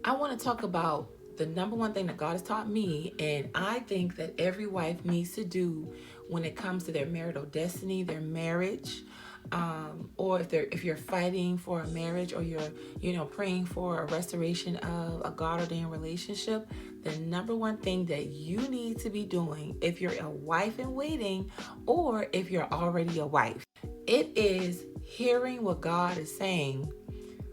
I want to talk about the number one thing that God has taught me, and I think that every wife needs to do when it comes to their marital destiny, their marriage, or if you're fighting for a marriage, or you're praying for a restoration of a God ordained relationship. The number one thing that you need to be doing, if you're a wife in waiting, or if you're already a wife, it is hearing what God is saying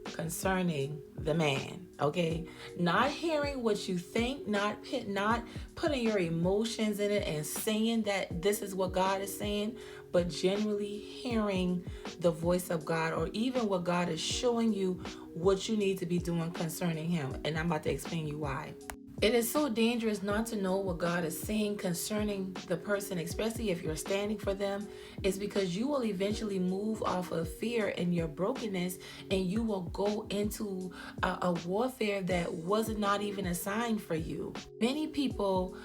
concerning the man. Okay, not hearing what you think, not putting your emotions in it and saying that this is what God is saying, but generally hearing the voice of God, or even what God is showing you what you need to be doing concerning him. And I'm about to explain you why. It is so dangerous not to know what God is saying concerning the person, especially if you're standing for them. It's because you will eventually move off of fear and your brokenness, and you will go into a warfare that was not even assigned for you. Many people,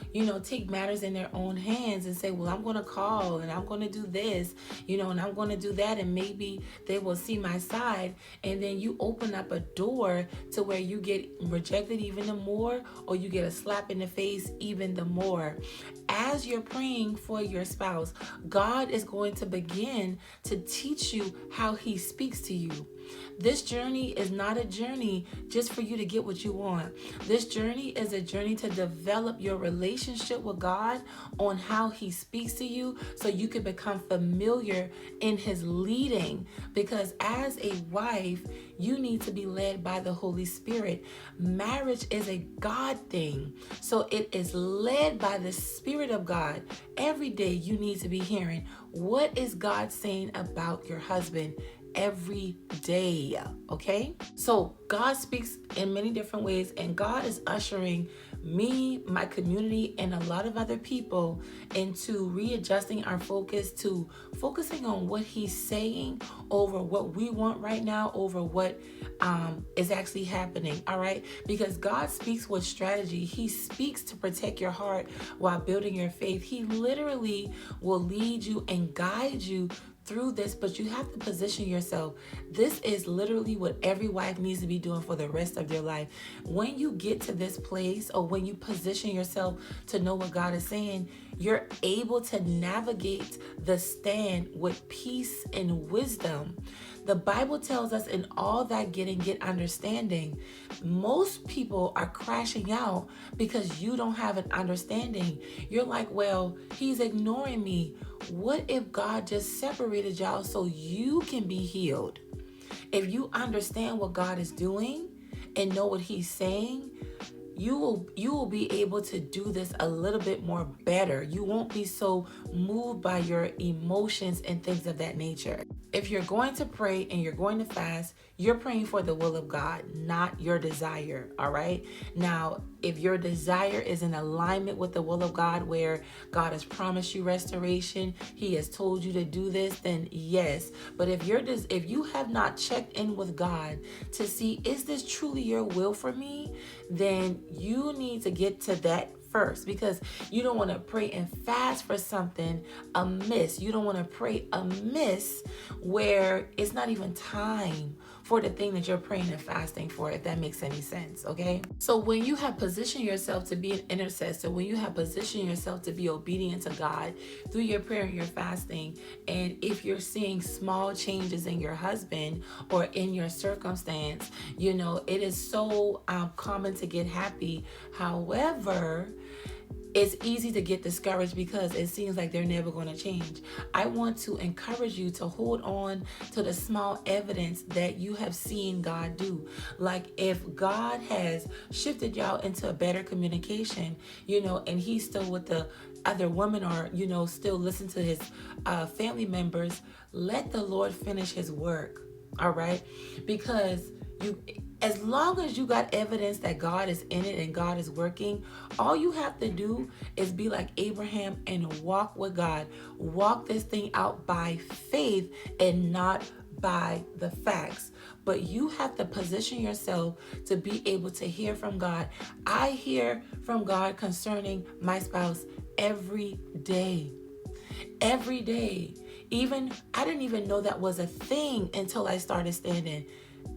take matters in their own hands and say, well, I'm going to call and I'm going to do this, and I'm going to do that, and maybe they will see my side. And then you open up a door to where you get rejected even more, or you get a slap in the face even the more. As you're praying for your spouse, God is going to begin to teach you how he speaks to you. This journey is not a journey just for you to get what you want. This journey is a journey to develop your relationship with God on how he speaks to you, so you can become familiar in his leading. Because as a wife, you need to be led by the Holy Spirit. Marriage is a God thing, so it is led by the Spirit of God. Every day you need to be hearing, what is God saying about your husband? Every day, okay? So God speaks in many different ways, and God is ushering me, my community, and a lot of other people into readjusting our focus to focusing on what he's saying over what we want right now, over what is actually happening. All right, because God speaks with strategy. He speaks to protect your heart while building your faith. He literally will lead you and guide you through this, but you have to position yourself. This is literally what every wife needs to be doing for the rest of their life. When you get to this place, or when you position yourself to know what God is saying, you're able to navigate the stand with peace and wisdom. The Bible tells us, in all that getting, get understanding. Most people are crashing out because you don't have an understanding. You're like, well, he's ignoring me. What if God just separated y'all so you can be healed? If you understand what God is doing and know what he's saying, you will be able to do this a little bit more better. You won't be so moved by your emotions and things of that nature. If you're going to pray and you're going to fast, you're praying for the will of God, not your desire. All right. Now, if your desire is in alignment with the will of God, where God has promised you restoration, he has told you to do this, then yes. But if you have not checked in with God to see, is this truly your will for me, then you need to get to that first, because you don't want to pray and fast for something amiss. You don't want to pray amiss where it's not even time for the thing that you're praying and fasting for, if that makes any sense. Okay, so when you have positioned yourself to be an intercessor, when you have positioned yourself to be obedient to God through your prayer and your fasting, and if you're seeing small changes in your husband or in your circumstance, it is so common to get happy. However, it's easy to get discouraged because it seems like they're never going to change. I want to encourage you to hold on to the small evidence that you have seen God do. Like, if God has shifted y'all into a better communication, and he's still with the other woman, or, still listen to his family members, let the Lord finish his work. All right? Because as long as you got evidence that God is in it and God is working, all you have to do is be like Abraham and walk with God. Walk this thing out by faith and not by the facts. But you have to position yourself to be able to hear from God. I hear from God concerning my spouse every day. Every day. I didn't even know that was a thing until I started standing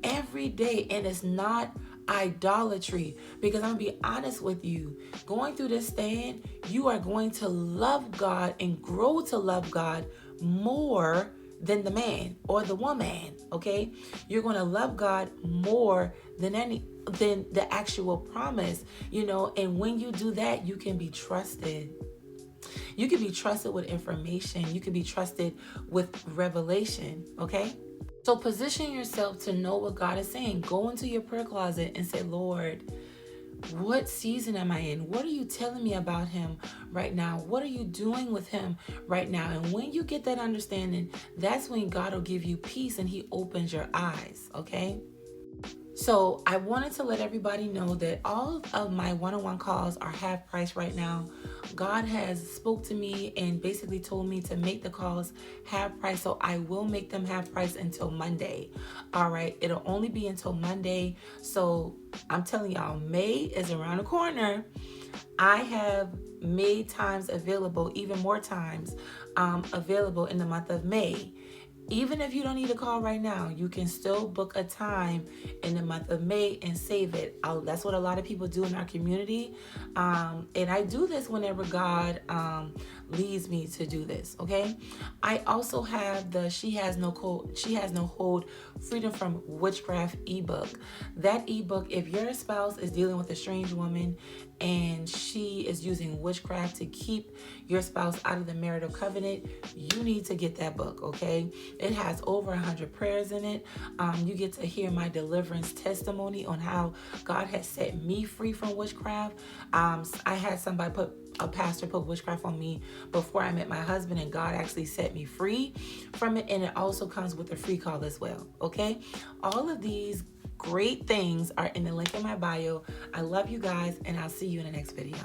every day. And it's not idolatry. Because I'm gonna be honest with you, going through this stand, you are going to love God and grow to love God more than the man or the woman. Okay, you're going to love God more than the actual promise, and when you do that, you can be trusted. You can be trusted with information. You can be trusted with revelation. Okay, so position yourself to know what God is saying. Go into your prayer closet and say, Lord, what season am I in? What are you telling me about him right now? What are you doing with him right now? And when you get that understanding, that's when God will give you peace and he opens your eyes, okay? So I wanted to let everybody know that all of my one-on-one calls are half price right now. God has spoke to me and basically told me to make the calls half price. So I will make them half price until Monday. All right. It'll only be until Monday. So I'm telling y'all, May is around the corner. I have made times available, even more times available in the month of May. Even if you don't need a call right now, you can still book a time in the month of May and save it. That's what a lot of people do in our community. And I do this whenever God leads me to do this, okay? I also have the She Has No Hold Freedom from Witchcraft ebook. That ebook, if your spouse is dealing with a strange woman and she is using witchcraft to keep your spouse out of the marital covenant, you need to get that book, okay? It has over 100 prayers in it. You get to hear my deliverance testimony on how God has set me free from witchcraft. I had a pastor put witchcraft on me before I met my husband, and God actually set me free from it. And it also comes with a free call as well, okay? All of these great things are in the link in my bio. I love you guys, and I'll see you in the next video.